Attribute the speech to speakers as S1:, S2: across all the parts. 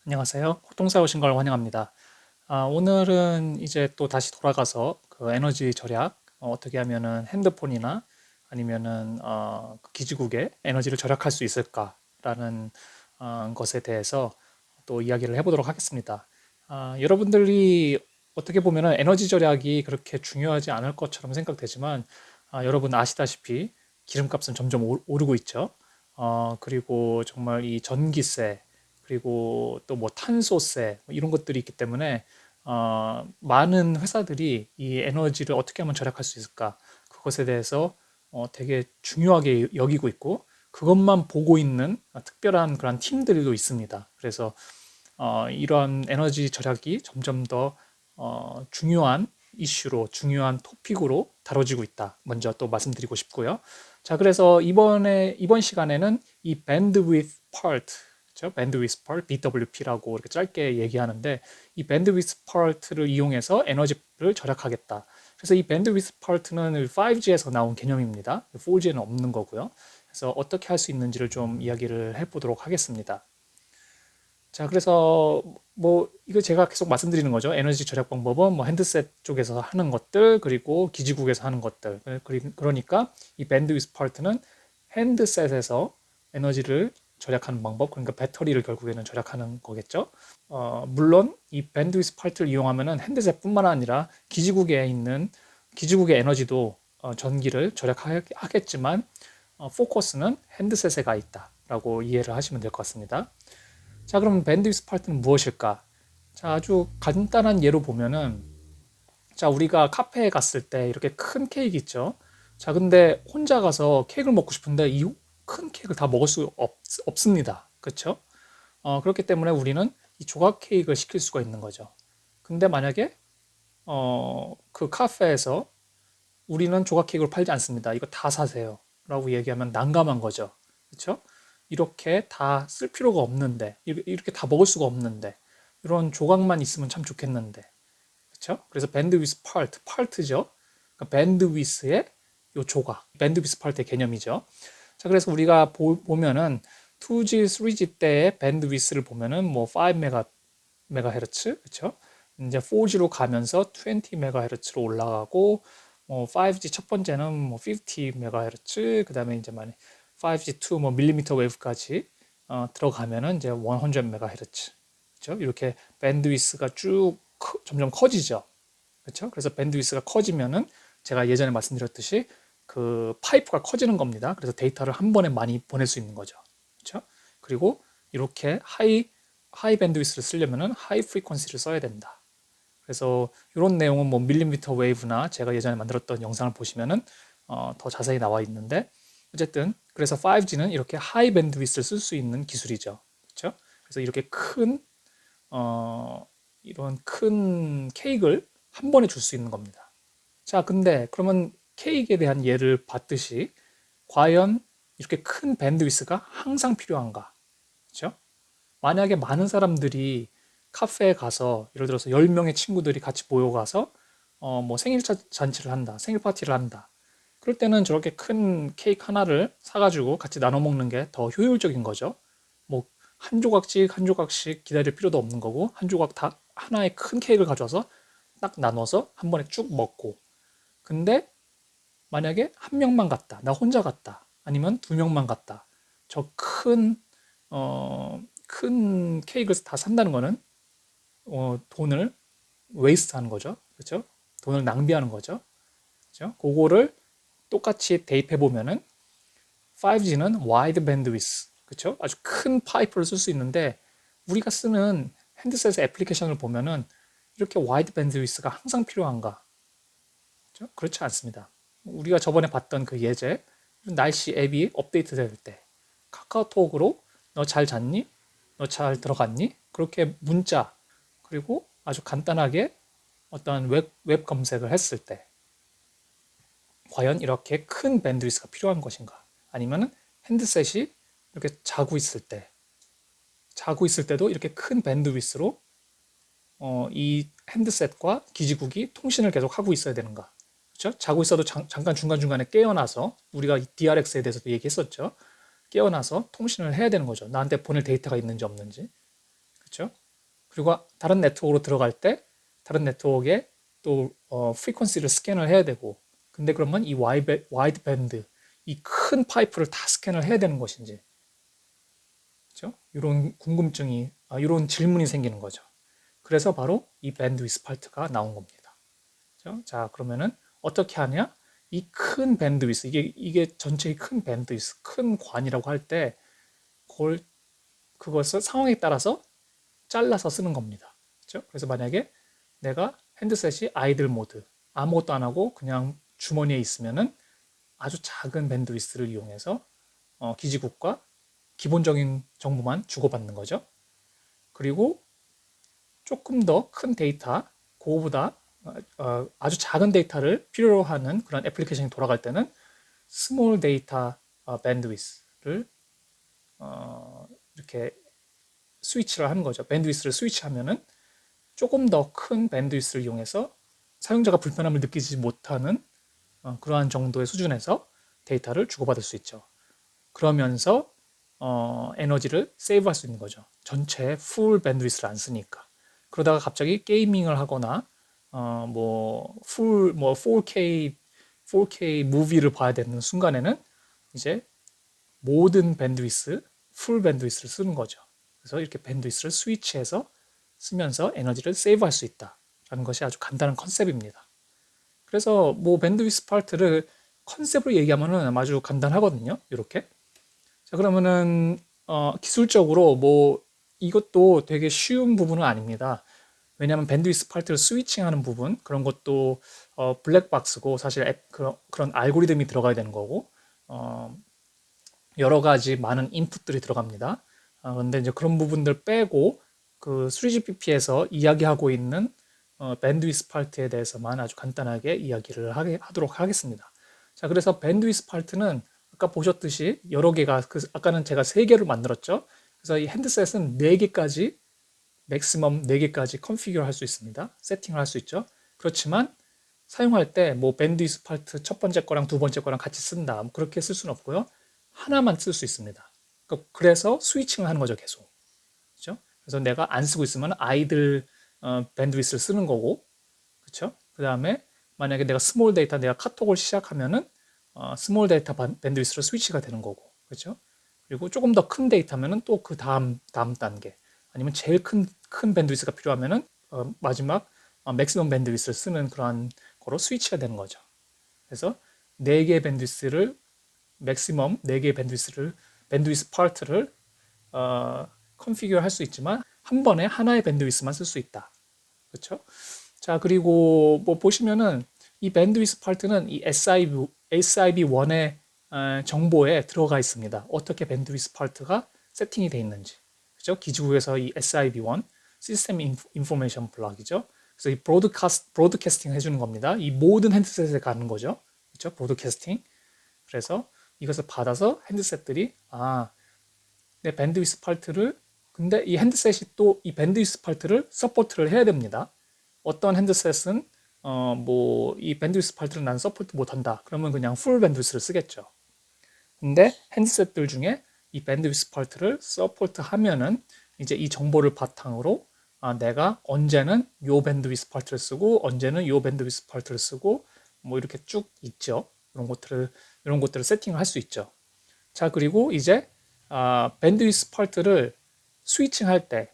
S1: 안녕하세요. 호통사에 오신 걸 환영합니다. 오늘은 이제 또 다시 돌아가서 그 에너지 절약, 떻게 하면은 핸드폰이나 아니면은 그 기지국에 에너지를 절약할 수 있을까라는 것에 대해서 또 이야기를 해보도록 하겠습니다. 여러분들이 어떻게 보면은 에너지 절약이 그렇게 중요하지 않을 것처럼 생각되지만, 여러분 아시다시피 기름값은 점점 오르고 있죠. 그리고 정말 이 전기세, 그리고 또 뭐 탄소세 뭐 이런 것들이 있기 때문에 많은 회사들이 이 에너지를 어떻게 하면 절약할 수 있을까, 그것에 대해서 되게 중요하게 여기고 있고, 그것만 보고 있는 특별한 그런 팀들도 있습니다. 그래서 이러한 에너지 절약이 점점 더 중요한 이슈로, 중요한 토픽으로 다뤄지고 있다. 먼저 또 말씀드리고 싶고요. 자, 그래서 이번 시간에는 이 bandwidth part, 그렇죠? bandwidth part, BWP라고 이렇게 짧게 얘기하는데, 이 bandwidth part를 이용해서 에너지를 절약하겠다. 그래서 이 bandwidth part는 5G에서 나온 개념입니다. 4G에는 없는 거고요. 그래서 어떻게 할 수 있는지를 좀 이야기를 해보도록 하겠습니다. 자, 그래서 뭐 이거 제가 계속 말씀드리는 거죠. 에너지 절약 방법은 뭐 핸드셋 쪽에서 하는 것들, 그리고 기지국에서 하는 것들. 그러니까 이 밴드위스 파트는 핸드셋에서 에너지를 절약하는 방법, 그러니까 배터리를 결국에는 절약하는 거겠죠. 물론 이 밴드위스 파트를 이용하면은 핸드셋뿐만 아니라 기지국의 에너지도 전기를 절약하겠지만, 포커스는 핸드셋에 가 있다라고 이해를 하시면 될 것 같습니다. 자, 그럼 밴드위스 파트는 무엇일까? 자, 아주 간단한 예로 보면은, 자, 우리가 카페에 갔을 때 이렇게 큰 케이크 있죠? 자, 근데 혼자 가서 케이크를 먹고 싶은데 이 큰 케이크를 다 먹을 수 없습니다. 그렇죠? 그렇기 때문에 우리는 이 조각 케이크를 시킬 수가 있는 거죠. 근데 만약에 그 카페에서 우리는 조각 케이크를 팔지 않습니다. 이거 다 사세요. 라고 얘기하면 난감한 거죠. 그렇죠? 이렇게 다 쓸 필요가 없는데, 이렇게 다 먹을 수가 없는데, 이런 조각만 있으면 참 좋겠는데, 그렇죠? 그래서 밴드위스 파트죠. 그러니까 밴드위스의 요 조각, 밴드위스 파트의 개념이죠. 자, 그래서 우리가 보면은 2G, 3G 때의 밴드위스를 보면은 뭐 5메가헤르츠, 그렇죠? 이제 4G로 가면서 20메가헤르츠로 올라가고, 뭐 5G 첫 번째는 뭐 50메가헤르츠, 그다음에 이제 만 5G2 뭐 밀리미터 웨이브까지 들어가면은 이제 100메가헤르츠. 그렇죠? 이렇게 밴드위스가 쭉 점점 커지죠. 그렇죠? 그래서 밴드위스가 커지면은 제가 예전에 말씀드렸듯이 그 파이프가 커지는 겁니다. 그래서 데이터를 한 번에 많이 보낼 수 있는 거죠. 그렇죠? 그리고 이렇게 하이 밴드위스를 쓰려면은 하이 프리퀀시를 써야 된다. 그래서 이런 내용은 뭐 밀리미터 웨이브나 제가 예전에 만들었던 영상을 보시면은 더 자세히 나와 있는데, 어쨌든 그래서 5G는 이렇게 하이 밴드위스를 쓸 수 있는 기술이죠. 그렇죠? 그래서 이렇게 이런 큰 케이크를 한 번에 줄 수 있는 겁니다. 자, 근데 그러면 케이크에 대한 예를 봤듯이 과연 이렇게 큰 밴드위스가 항상 필요한가? 그렇죠? 만약에 많은 사람들이 카페에 가서, 예를 들어서 10명의 친구들이 같이 모여가서 뭐 생일 잔치를 한다, 생일 파티를 한다. 그럴 때는 저렇게 큰 케이크 하나를 사가지고 같이 나눠 먹는 게 더 효율적인 거죠. 뭐 한 조각씩 한 조각씩 기다릴 필요도 없는 거고, 한 조각 다 하나의 큰 케이크를 가져와서 딱 나눠서 한 번에 쭉 먹고. 근데 만약에 한 명만 갔다, 나 혼자 갔다, 아니면 두 명만 갔다, 저 큰 케이크를 다 산다는 거는 돈을 웨이스트 하는 거죠. 그렇죠? 돈을 낭비하는 거죠. 그렇죠? 그거를 똑같이 대입해 보면은 5G는 와이드 밴드위스, 그렇죠? 아주 큰 파이프를 쓸 수 있는데, 우리가 쓰는 핸드셋 애플리케이션을 보면은 이렇게 와이드 밴드위스가 항상 필요한가? 그렇죠? 그렇지 않습니다. 우리가 저번에 봤던 그 예제, 날씨 앱이 업데이트 될 때 카카오톡으로 너 잘 잤니? 너 잘 들어갔니? 그렇게 문자, 그리고 아주 간단하게 어떤 웹 검색을 했을 때 과연 이렇게 큰 밴드위스가 필요한 것인가? 아니면 핸드셋이 이렇게 자고 있을 때도 이렇게 큰 밴드위스로 이 핸드셋과 기지국이 통신을 계속 하고 있어야 되는가? 그렇죠? 자고 있어도 잠깐 중간중간에 깨어나서, 우리가 DRX에 대해서도 얘기했었죠. 깨어나서 통신을 해야 되는 거죠. 나한테 보낼 데이터가 있는지 없는지. 그렇죠? 그리고 다른 네트워크로 들어갈 때 다른 네트워크에 또 프리퀀시를 스캔을 해야 되고, 근데 그러면 이 와이드 밴드, 이 큰 파이프를 다 스캔을 해야 되는 것인지, 그렇죠? 이런 궁금증이, 이런 질문이 생기는 거죠. 그래서 바로 이 밴드위스 파트가 나온 겁니다. 그렇죠? 자, 그러면은 어떻게 하냐? 이 큰 밴드위스, 이게 전체의 큰 밴드위스, 큰 관이라고 할 때 그것을 상황에 따라서 잘라서 쓰는 겁니다. 그렇죠? 그래서 만약에 내가 핸드셋이 아이들 모드, 아무것도 안 하고 그냥 주머니에 있으면은 아주 작은 밴드위스를 이용해서 기지국과 기본적인 정보만 주고받는 거죠. 그리고 조금 더 큰 데이터, 그거보다 아주 작은 데이터를 필요로 하는 그런 애플리케이션이 돌아갈 때는 스몰 데이터 밴드위스를 이렇게 스위치를 하는 거죠. 밴드위스를 스위치하면은 조금 더 큰 밴드위스를 이용해서 사용자가 불편함을 느끼지 못하는 그러한 정도의 수준에서 데이터를 주고받을 수 있죠. 그러면서 에너지를 세이브할 수 있는 거죠. 전체 풀 밴드위스를 안 쓰니까. 그러다가 갑자기 게이밍을 하거나 뭐 4K 무비를 봐야 되는 순간에는 이제 모든 밴드위스, 풀 밴드위스를 쓰는 거죠. 그래서 이렇게 밴드위스를 스위치해서 쓰면서 에너지를 세이브할 수 있다라는 것이 아주 간단한 컨셉입니다. 그래서 뭐 밴드위스 파트를 컨셉으로 얘기하면은 아주 간단하거든요. 이렇게. 자, 그러면은 기술적으로 뭐 이것도 되게 쉬운 부분은 아닙니다. 왜냐하면 밴드위스 파트를 스위칭하는 부분, 그런 것도 블랙박스고 사실 그런 알고리즘이 들어가야 되는 거고 여러 가지 많은 인풋들이 들어갑니다. 그런데 이제 그런 부분들 빼고 그 3GPP에서 이야기하고 있는 밴드위스 파트에 대해서만 아주 간단하게 이야기를 하도록 하겠습니다. 자, 그래서 밴드위스 파트는 아까 보셨듯이 여러 개가, 아까는 제가 3개를 만들었죠. 그래서 이 핸드셋은 4개까지, 맥시멈 4개까지 컨피규어 할 수 있습니다. 세팅을 할 수 있죠. 그렇지만 사용할 때 뭐 밴드위스 파트 첫 번째 거랑 두 번째 거랑 같이 쓴다, 뭐 그렇게 쓸 수는 없고요. 하나만 쓸 수 있습니다. 그래서 스위칭을 하는 거죠, 계속. 그렇죠? 그래서 내가 안 쓰고 있으면 아이들 밴드위스를 쓰는 거고, 그렇죠? 그 다음에 만약에 내가 스몰 데이터, 내가 카톡을 시작하면은 스몰 데이터 밴드위스로 스위치가 되는 거고, 그렇죠? 그리고 조금 더 큰 데이터면은 또 그 다음 단계, 아니면 제일 큰 밴드위스가 필요하면은 마지막 맥시멈 밴드위스를 쓰는 그러한 거로 스위치가 되는 거죠. 그래서 4개의 밴드위스를 맥시멈 4개의 밴드위스 파트를 컨피규어 할 수 있지만 한 번에 하나의 밴드위스만 쓸 수 있다. 그렇죠? 자, 그리고 뭐 보시면은 이 밴드위스 파트는 이 SIB1의 정보에 들어가 있습니다. 어떻게 밴드위스 파트가 세팅이 되어 있는지. 그죠? 기지국에서 이 SIB1, 시스템 인포메이션 블록이죠. 그래서 이 브로드캐스팅 해주는 겁니다. 이 모든 핸드셋에 가는 거죠. 그렇죠? 브로드캐스팅. 그래서 이것을 받아서 핸드셋들이 내 밴드위스 파트를, 근데 이 핸드셋이 또 이 밴드위스 파트를 서포트를 해야 됩니다. 어떤 핸드셋은 뭐 이 밴드위스 파트를 난 서포트 못한다. 그러면 그냥 풀 밴드위스를 쓰겠죠. 근데 핸드셋들 중에 이 밴드위스 파트를 서포트하면은 이제 이 정보를 바탕으로 내가 언제는 요 밴드위스 파트를 쓰고 언제는 요 밴드위스 파트를 쓰고 뭐 이렇게 쭉 있죠. 이런 것들을 세팅을 할 수 있죠. 자, 그리고 이제 밴드위스 파트를 스위칭할 때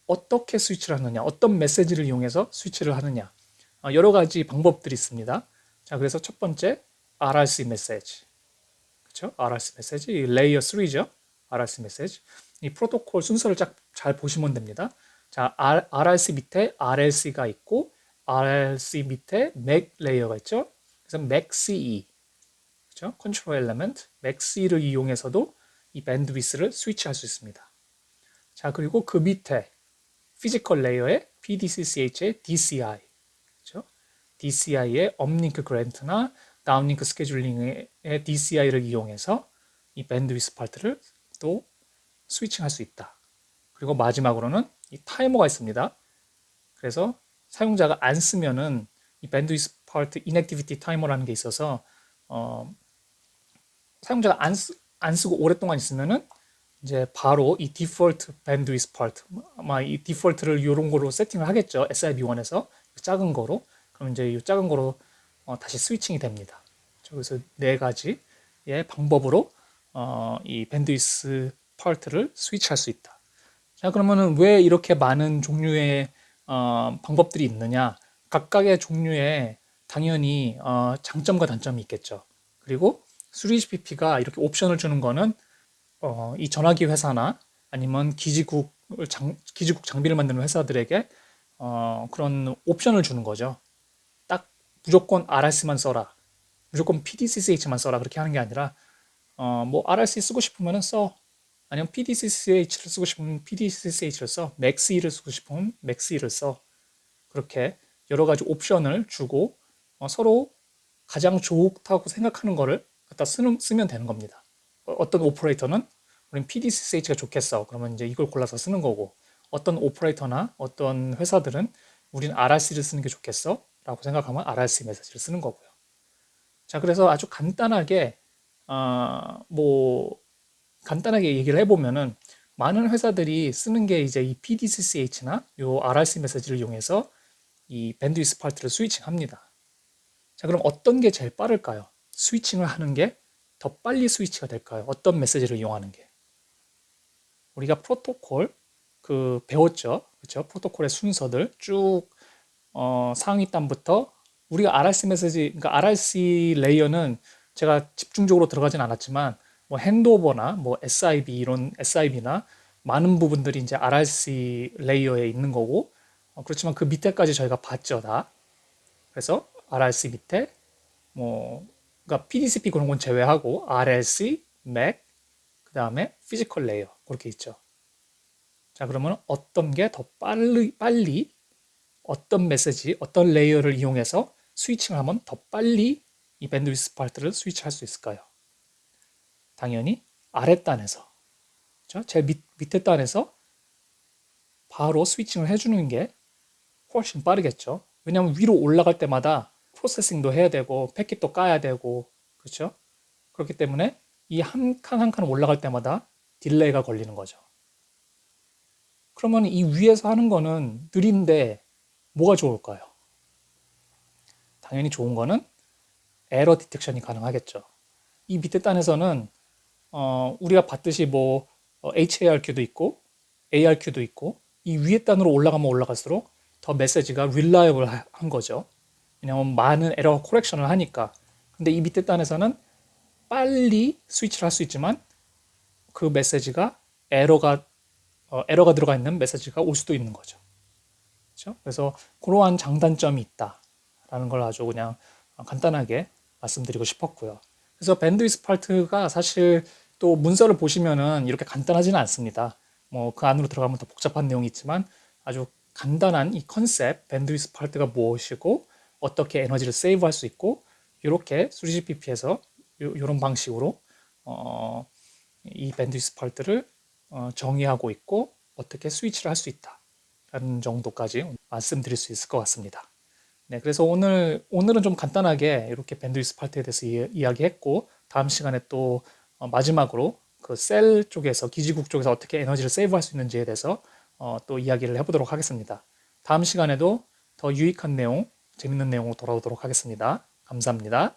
S1: 어떻게 스위치를 하느냐, 어떤 메시지를 이용해서 스위치를 하느냐, 여러 가지 방법들이 있습니다. 자, 그래서 첫 번째 RRC 메시지, 그렇죠? RRC 메시지, 레이어 3죠. RRC 메시지. 이 프로토콜 순서를 잘 보시면 됩니다. 자, RRC 밑에 RLC가 있고 RLC 밑에 MAC 레이어가 있죠. 그래서 MAC-CE, 그렇죠? 컨트롤 엘리먼트, MAC-CE를 이용해서도 이 밴드위스를 스위치할 수 있습니다. 자, 그리고 그 밑에 피지컬 레이어의 PDCCH의 DCI, 그렇죠? DCI의 업링크 그랜트나 다운링크 스케줄링의 DCI를 이용해서 이 밴드위스 파트를 또 스위칭할 수 있다. 그리고 마지막으로는 이 타이머가 있습니다. 그래서 사용자가 안 쓰면은 이 밴드위스 파트 인액티비티 타이머라는 게 있어서 사용자가 안 쓰고 오랫동안 있으면은 이제 바로 이 디폴트 밴드위스 파트, 아마 이 디폴트를 이런 거로 세팅을 하겠죠. SIB1에서 작은 거로. 그럼 이제 이 작은 거로 다시 스위칭이 됩니다. 그래서 네 가지의 방법으로 이 밴드위스 파트를 스위치할 수 있다. 자, 그러면은 왜 이렇게 많은 종류의 방법들이 있느냐? 각각의 종류에 당연히 장점과 단점이 있겠죠. 그리고 3GPP가 이렇게 옵션을 주는 거는 이 전화기 회사나 아니면 기지국 장비를 만드는 회사들에게 그런 옵션을 주는 거죠. 딱 무조건 RRC만 써라, 무조건 PDCCH만 써라 그렇게 하는 게 아니라 뭐 RRC 쓰고 싶으면 써, 아니면 PDCCH를 쓰고 싶으면 PDCCH를 써, 맥스E를 쓰고 싶으면 맥스E를 써. 그렇게 여러 가지 옵션을 주고 서로 가장 좋다고 생각하는 거를 갖다 쓰면 되는 겁니다. 어떤 오퍼레이터는 우린 PDCCH가 좋겠어. 그러면 이제 이걸 골라서 쓰는 거고, 어떤 오퍼레이터나 어떤 회사들은 우린 RRC를 쓰는 게 좋겠어 라고 생각하면 RRC 메시지를 쓰는 거고요. 자, 그래서 아주 간단하게 뭐 간단하게 얘기를 해보면은 많은 회사들이 쓰는 게 이제 이 PDCCH나 요 RRC 메시지를 이용해서 이 밴드위스 파트를 스위칭합니다. 자, 그럼 어떤 게 제일 빠를까요? 스위칭을 하는 게 더 빨리 스위치가 될까요? 어떤 메시지를 이용하는 게? 우리가 프로토콜 배웠죠, 그렇죠? 프로토콜의 순서들 쭉 상위 단부터 우리가 RRC 메시지, 그러니까 RRC 레이어는 제가 집중적으로 들어가진 않았지만 뭐 핸드오버나 뭐 SIB 이런 SIB나 많은 부분들이 이제 RRC 레이어에 있는 거고 그렇지만 그 밑에까지 저희가 봤죠 다. 그래서 RRC 밑에 뭐 그러니까 PDCP 그런 건 제외하고 RLC, MAC, 그 다음에 피지컬 레이어 그렇게 있죠. 자, 그러면 어떤 게 더 빨리 어떤 메시지, 어떤 레이어를 이용해서 스위칭을 하면 더 빨리 이 밴드위스 파트를 스위치할 수 있을까요? 당연히 아랫단에서, 그렇죠? 제일 밑에 단에서 바로 스위칭을 해주는 게 훨씬 빠르겠죠. 왜냐하면 위로 올라갈 때마다 프로세싱도 해야 되고 패킷도 까야 되고, 그렇죠? 그렇기 때문에 이 한 칸 한 칸 올라갈 때마다 딜레이가 걸리는 거죠. 그러면 이 위에서 하는 거는 느린데 뭐가 좋을까요? 당연히 좋은 거는 에러 디텍션이 가능하겠죠. 이 밑에 단에서는 우리가 봤듯이 뭐 HARQ도 있고 ARQ도 있고 이 위에 단으로 올라가면 올라갈수록 더 메시지가 릴라이블한 거죠. 왜냐하면 많은 에러 코렉션을 하니까. 근데 이 밑에 단에서는 빨리 스위치를 할 수 있지만 그 메시지가 에러가 들어가 있는 메시지가 올 수도 있는 거죠. 그렇죠? 그래서 그러한 장단점이 있다라는 걸 아주 그냥 간단하게 말씀드리고 싶었고요. 그래서 밴드위스 파트가 사실 또 문서를 보시면은 이렇게 간단하지는 않습니다. 뭐 그 안으로 들어가면 더 복잡한 내용이 있지만 아주 간단한 이 컨셉, 밴드위스 파트가 무엇이고 어떻게 에너지를 세이브할 수 있고 이렇게 3GPP에서 이런 방식으로 이 밴드위스 파트를 정의하고 있고 어떻게 스위치를 할 수 있다라는 정도까지 말씀드릴 수 있을 것 같습니다. 네, 그래서 오늘은 좀 간단하게 이렇게 밴드위스 파트에 대해서 이야기했고 다음 시간에 또 마지막으로 그 셀 쪽에서 기지국 쪽에서 어떻게 에너지를 세이브할 수 있는지에 대해서 또 이야기를 해보도록 하겠습니다. 다음 시간에도 더 유익한 내용, 재밌는 내용으로 돌아오도록 하겠습니다. 감사합니다.